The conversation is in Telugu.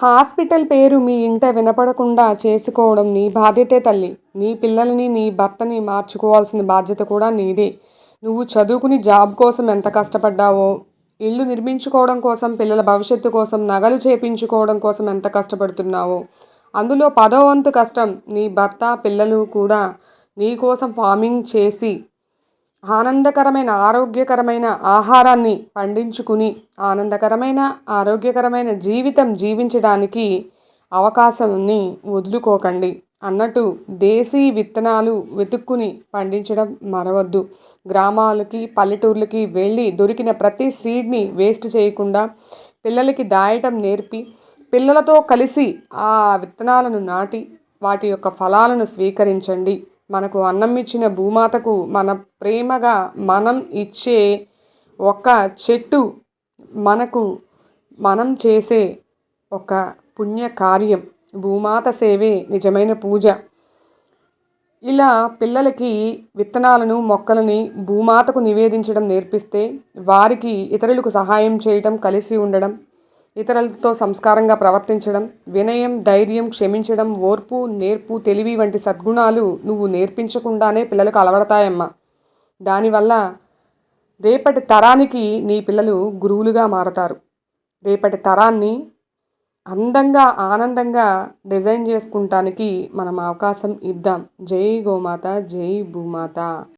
హాస్పిటల్ పేరు మీ ఇంట వినపడకుండా చేసుకోవడం నీ బాధ్యతే తల్లి. నీ పిల్లలని, నీ భర్తని మార్చుకోవాల్సిన బాధ్యత కూడా నీదే. నువ్వు చదువుకుని జాబ్ కోసం ఎంత కష్టపడ్డావో, ఇల్లు నిర్మించుకోవడం కోసం, పిల్లల భవిష్యత్తు కోసం, నగలు చేపించుకోవడం కోసం ఎంత కష్టపడుతున్నావో, అందులో పదో వంతు కష్టం నీ భర్త, పిల్లలు కూడా నీ కోసం ఫార్మింగ్ చేసి ఆనందకరమైన, ఆరోగ్యకరమైన ఆహారాన్ని పండించుకుని, ఆనందకరమైన, ఆరోగ్యకరమైన జీవితం జీవించడానికి అవకాశాన్ని వదులుకోకండి. అన్నట్టు దేశీ విత్తనాలు వెతుక్కుని పండించడం మరవద్దు. గ్రామాలకి, పల్లెటూర్లకి వెళ్ళి దొరికిన ప్రతి సీడ్ని వేస్ట్ చేయకుండా పిల్లలకి దాయటం నేర్పి, పిల్లలతో కలిసి ఆ విత్తనాలను నాటి వాటి యొక్క ఫలాలను స్వీకరించండి. మనకు అన్నం ఇచ్చిన భూమాతకు మన ప్రేమగా మనం ఇచ్చే ఒక చెట్టు మనకు మనం చేసే ఒక పుణ్య కార్యం. భూమాత సేవే నిజమైన పూజ. ఇలా పిల్లలకి విత్తనాలను, మొక్కలని భూమాతకు నివేదించడం నేర్పిస్తే వారికి ఇతరులకు సహాయం చేయటం, కలిసి ఉండడం, ఇతరులతో సంస్కారంగా ప్రవర్తించడం, వినయం, ధైర్యం, క్షమించడం, ఓర్పు, నేర్పు, తెలివి వంటి సద్గుణాలు నువ్వు నేర్పించకుండానే పిల్లలకు అలవడతాయమ్మా. దానివల్ల రేపటి తరానికి నీ పిల్లలు గురువులుగా మారతారు. రేపటి తరాన్ని అందంగా, ఆనందంగా డిజైన్ చేసుకుంటానికి మనం అవకాశం ఇద్దాం. జై గోమాత, జై భూమాత.